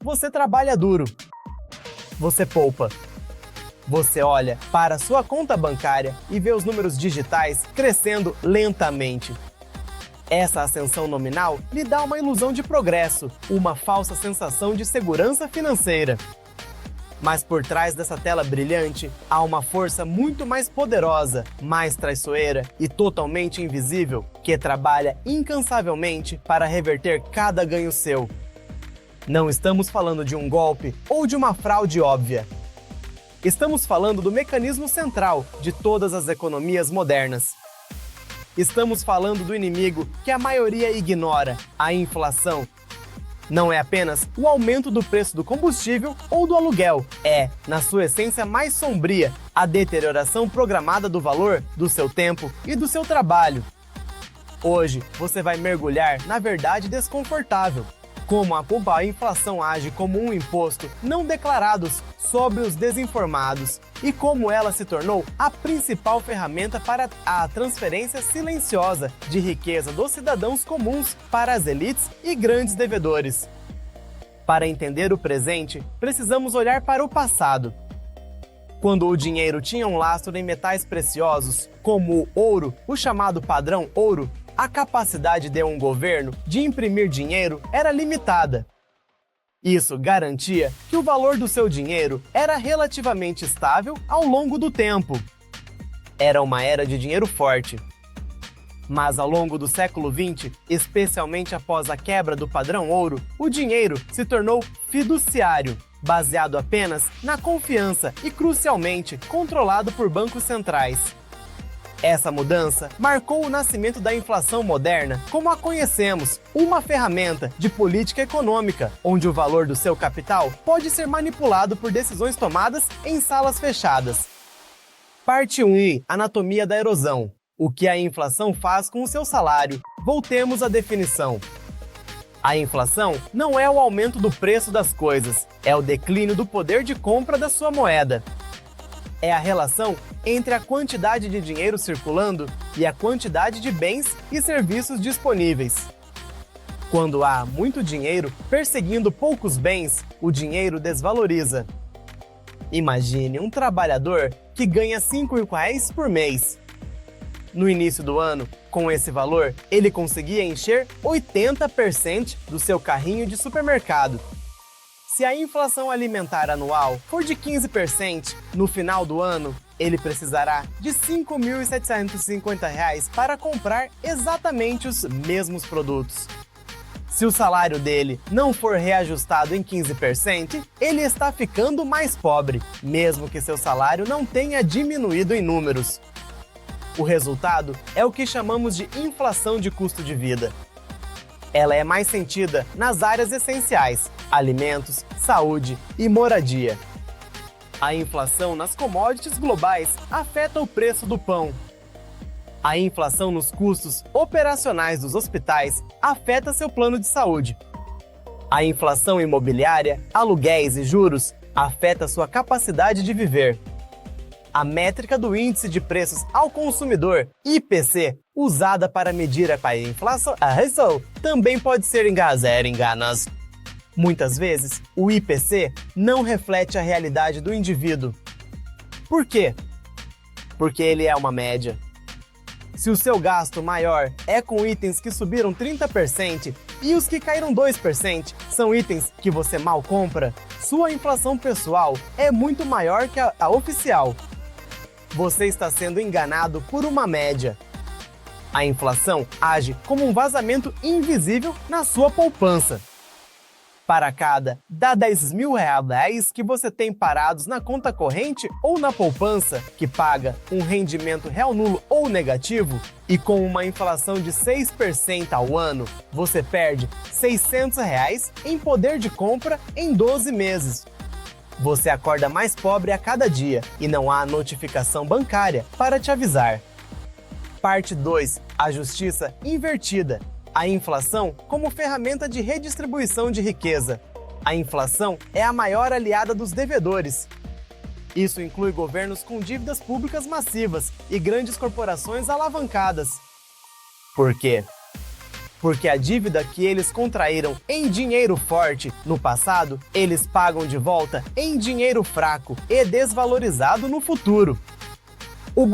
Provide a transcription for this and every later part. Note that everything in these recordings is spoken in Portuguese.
você trabalha duro. Você poupa. Você olha para a sua conta bancária e vê os números digitais crescendo lentamente. Essa ascensão nominal lhe dá uma ilusão de progresso, uma falsa sensação de segurança financeira. Mas por trás dessa tela brilhante, há uma força muito mais poderosa, mais traiçoeira e totalmente invisível, que trabalha incansavelmente para reverter cada ganho seu. Não estamos falando de um golpe ou de uma fraude óbvia. Estamos falando do mecanismo central de todas as economias modernas. Estamos falando do inimigo que a maioria ignora, a inflação. Não é apenas o aumento do preço do combustível ou do aluguel, é, na sua essência mais sombria, a deterioração programada do valor, do seu tempo e do seu trabalho. Hoje, você vai mergulhar na verdade desconfortável. Como a inflação age como um imposto não declarado sobre os desinformados e como ela se tornou a principal ferramenta para a transferência silenciosa de riqueza dos cidadãos comuns para as elites e grandes devedores. Para entender o presente, precisamos olhar para o passado. Quando o dinheiro tinha um lastro em metais preciosos, como o ouro, o chamado padrão ouro, a capacidade de um governo de imprimir dinheiro era limitada. Isso garantia que o valor do seu dinheiro era relativamente estável ao longo do tempo. Era uma era de dinheiro forte. Mas ao longo do século XX, especialmente após a quebra do padrão ouro, o dinheiro se tornou fiduciário, baseado apenas na confiança e, crucialmente, controlado por bancos centrais. Essa mudança marcou o nascimento da inflação moderna como a conhecemos, uma ferramenta de política econômica, onde o valor do seu capital pode ser manipulado por decisões tomadas em salas fechadas. Parte 1. Anatomia da erosão. O que a inflação faz com o seu salário? Voltemos à definição. A inflação não é o aumento do preço das coisas, é o declínio do poder de compra da sua moeda. É a relação entre a quantidade de dinheiro circulando e a quantidade de bens e serviços disponíveis. Quando há muito dinheiro perseguindo poucos bens, o dinheiro desvaloriza. Imagine um trabalhador que ganha R$5.000 por mês. No início do ano, com esse valor, ele conseguia encher 80% do seu carrinho de supermercado. Se a inflação alimentar anual for de 15%, no final do ano, ele precisará de R$5.750 para comprar exatamente os mesmos produtos. Se o salário dele não for reajustado em 15%, ele está ficando mais pobre, mesmo que seu salário não tenha diminuído em números. O resultado é o que chamamos de inflação de custo de vida. Ela é mais sentida nas áreas essenciais, alimentos, saúde e moradia. A inflação nas commodities globais afeta o preço do pão. A inflação nos custos operacionais dos hospitais afeta seu plano de saúde. A inflação imobiliária, aluguéis e juros afeta sua capacidade de viver. A métrica do Índice de Preços ao Consumidor, IPC, usada para medir a inflação, também pode ser enganosa. Muitas vezes, o IPC não reflete a realidade do indivíduo. Por quê? Porque ele é uma média. Se o seu gasto maior é com itens que subiram 30% e os que caíram 2% são itens que você mal compra, sua inflação pessoal é muito maior que a oficial. Você está sendo enganado por uma média. A inflação age como um vazamento invisível na sua poupança. Para cada R$10.000 que você tem parados na conta corrente ou na poupança, que paga um rendimento real nulo ou negativo, e com uma inflação de 6% ao ano, você perde R$600 em poder de compra em 12 meses. Você acorda mais pobre a cada dia e não há notificação bancária para te avisar. Parte 2. A justiça invertida. A inflação como ferramenta de redistribuição de riqueza. A inflação é a maior aliada dos devedores. Isso inclui governos com dívidas públicas massivas e grandes corporações alavancadas. Por quê? porque a dívida que eles contraíram em dinheiro forte no passado, eles pagam de volta em dinheiro fraco e desvalorizado no futuro. O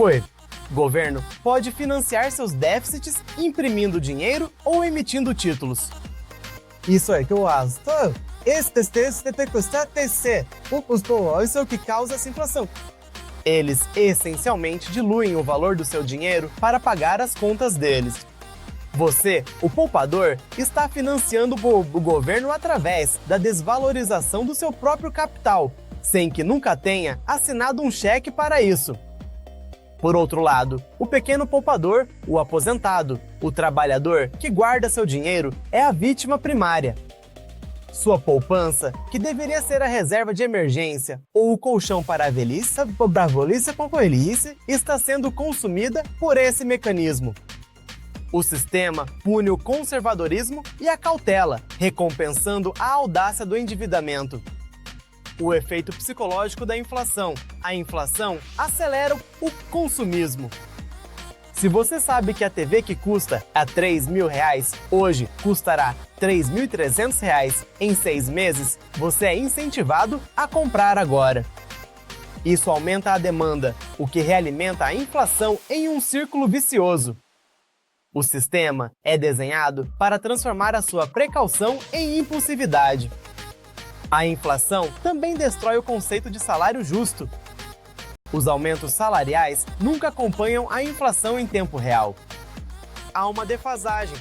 governo pode financiar seus déficits imprimindo dinheiro ou emitindo títulos. Isso é que eu acho. Isso é o que causa essa inflação. Eles essencialmente diluem o valor do seu dinheiro para pagar as contas deles. Você, o poupador, está financiando o governo através da desvalorização do seu próprio capital, sem que nunca tenha assinado um cheque para isso. Por outro lado, o pequeno poupador, o aposentado, o trabalhador que guarda seu dinheiro é a vítima primária. Sua poupança, que deveria ser a reserva de emergência ou o colchão para a velhice, está sendo consumida por esse mecanismo. O sistema pune o conservadorismo e a cautela, recompensando a audácia do endividamento. O efeito psicológico da inflação. A inflação acelera o consumismo. Se você sabe que a TV que custa a R$3.000 hoje custará R$3.300 em 6 meses, você é incentivado a comprar agora. Isso aumenta a demanda, o que realimenta a inflação em um círculo vicioso. O sistema é desenhado para transformar a sua precaução em impulsividade. A inflação também destrói o conceito de salário justo. Os aumentos salariais nunca acompanham a inflação em tempo real. Há uma defasagem.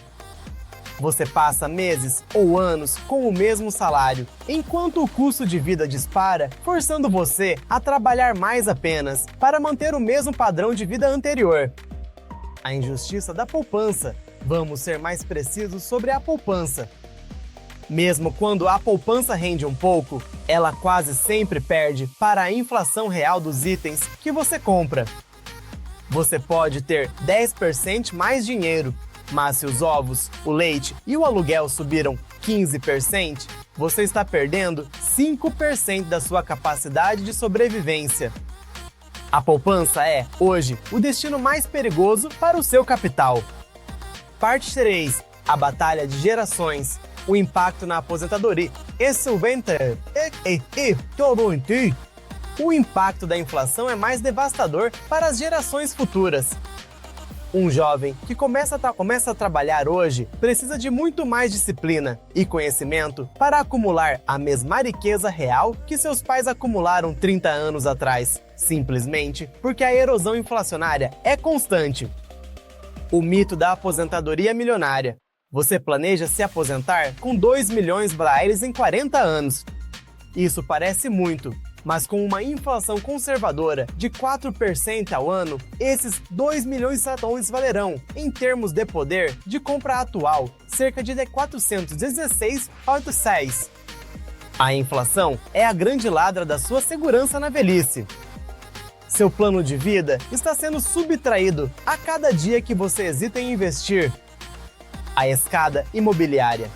Você passa meses ou anos com o mesmo salário, enquanto o custo de vida dispara, forçando você a trabalhar mais apenas para manter o mesmo padrão de vida anterior. A injustiça da poupança. Vamos ser mais precisos sobre a poupança. Mesmo quando a poupança rende um pouco, ela quase sempre perde para a inflação real dos itens que você compra. Você pode ter 10% mais dinheiro, mas se os ovos, o leite e o aluguel subiram 15%, você está perdendo 5% da sua capacidade de sobrevivência. A poupança é, hoje, o destino mais perigoso para o seu capital. Parte 3. A batalha de gerações. O impacto na aposentadoria. O impacto da inflação é mais devastador para as gerações futuras. Um jovem que começa a trabalhar hoje precisa de muito mais disciplina e conhecimento para acumular a mesma riqueza real que seus pais acumularam 30 anos atrás, simplesmente porque a erosão inflacionária é constante. O mito da aposentadoria milionária. Você planeja se aposentar com 2 milhões de reais em 40 anos. Isso parece muito, mas com uma inflação conservadora de 4% ao ano, esses 2 milhões de reais valerão, em termos de poder de compra atual, cerca de 416,6. A inflação é a grande ladra da sua segurança na velhice. Seu plano de vida está sendo subtraído a cada dia que você hesita em investir. A escada imobiliária.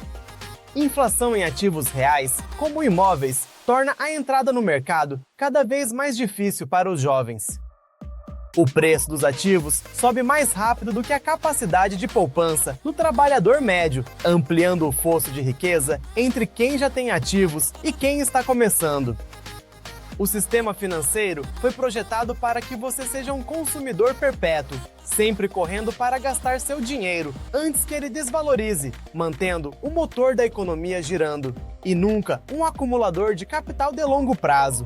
Inflação em ativos reais, como imóveis, torna a entrada no mercado cada vez mais difícil para os jovens. O preço dos ativos sobe mais rápido do que a capacidade de poupança do trabalhador médio, ampliando o fosso de riqueza entre quem já tem ativos e quem está começando. O sistema financeiro foi projetado para que você seja um consumidor perpétuo, sempre correndo para gastar seu dinheiro antes que ele desvalorize, mantendo o motor da economia girando, e nunca um acumulador de capital de longo prazo.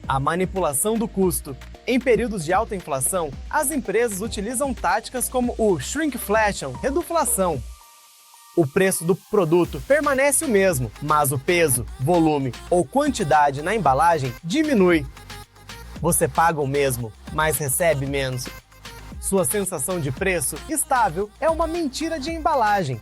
A manipulação do custo. Em períodos de alta inflação, as empresas utilizam táticas como o shrinkflation, reduflação. O preço do produto permanece o mesmo, mas o peso, volume ou quantidade na embalagem diminui. Você paga o mesmo, mas recebe menos. Sua sensação de preço estável é uma mentira de embalagem.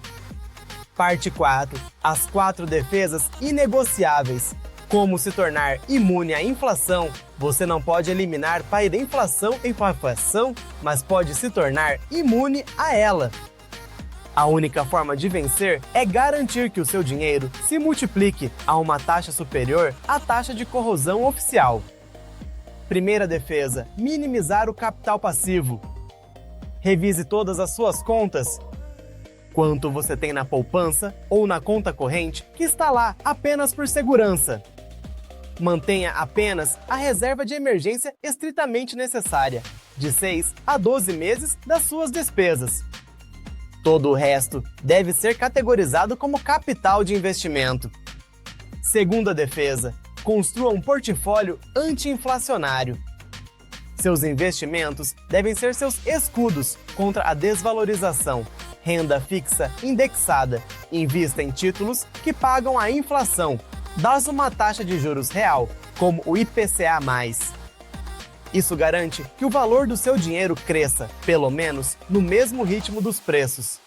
Parte 4. As 4 defesas inegociáveis. Como se tornar imune à inflação? Você não pode eliminar a inflação, mas pode se tornar imune a ela. A única forma de vencer é garantir que o seu dinheiro se multiplique a uma taxa superior à taxa de corrosão oficial. Primeira defesa: minimizar o capital passivo. Revise todas as suas contas. quanto você tem na poupança ou na conta corrente que está lá apenas por segurança. Mantenha apenas a reserva de emergência estritamente necessária, de 6 a 12 meses das suas despesas. Todo o resto deve ser categorizado como capital de investimento. Segunda defesa, construa um portfólio anti-inflacionário. Seus investimentos devem ser seus escudos contra a desvalorização. Renda fixa indexada. Invista em títulos que pagam a inflação, dados uma taxa de juros real, como o IPCA+. Isso garante que o valor do seu dinheiro cresça, pelo menos, no mesmo ritmo dos preços.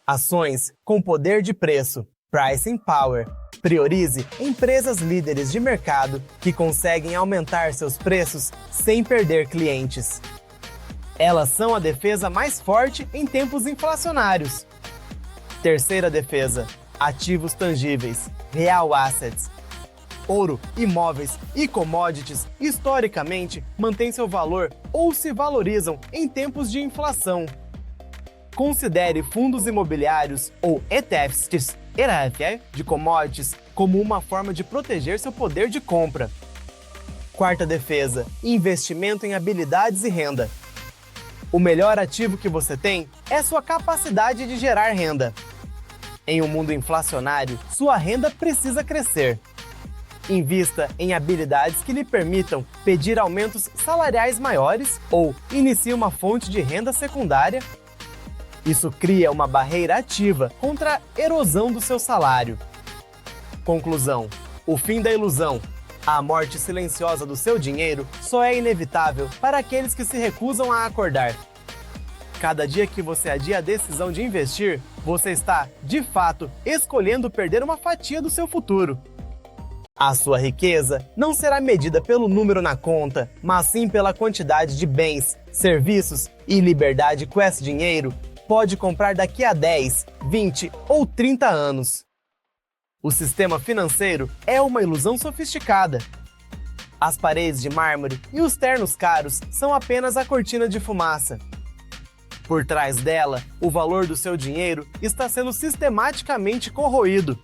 Ações com poder de preço. Pricing Power. Priorize empresas líderes de mercado que conseguem aumentar seus preços sem perder clientes. Elas são a defesa mais forte em tempos inflacionários. Terceira defesa, ativos tangíveis, Real Assets. Ouro, imóveis e commodities historicamente mantêm seu valor ou se valorizam em tempos de inflação. Considere fundos imobiliários ou ETFs de commodities como uma forma de proteger seu poder de compra. Quarta defesa, investimento em habilidades e renda. O melhor ativo que você tem é sua capacidade de gerar renda. Em um mundo inflacionário, sua renda precisa crescer. Invista em habilidades que lhe permitam pedir aumentos salariais maiores ou inicie uma fonte de renda secundária. Isso cria uma barreira ativa contra a erosão do seu salário. Conclusão: o fim da ilusão. A morte silenciosa do seu dinheiro só é inevitável para aqueles que se recusam a acordar. Cada dia que você adia a decisão de investir, você está, de fato, escolhendo perder uma fatia do seu futuro. A sua riqueza não será medida pelo número na conta, mas sim pela quantidade de bens, serviços e liberdade que esse dinheiro pode comprar daqui a 10, 20 ou 30 anos. O sistema financeiro é uma ilusão sofisticada. As paredes de mármore e os ternos caros são apenas a cortina de fumaça. Por trás dela, o valor do seu dinheiro está sendo sistematicamente corroído.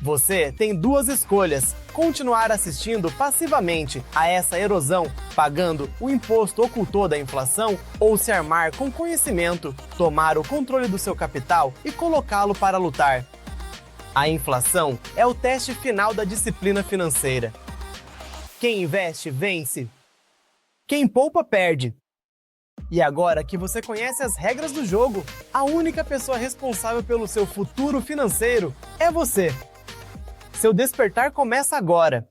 Você tem duas escolhas: continuar assistindo passivamente a essa erosão, pagando o imposto ocultor da inflação, ou se armar com conhecimento, tomar o controle do seu capital e colocá-lo para lutar. A inflação é o teste final da disciplina financeira. Quem investe, vence. Quem poupa, perde. E agora que você conhece as regras do jogo, a única pessoa responsável pelo seu futuro financeiro é você. Seu despertar começa agora.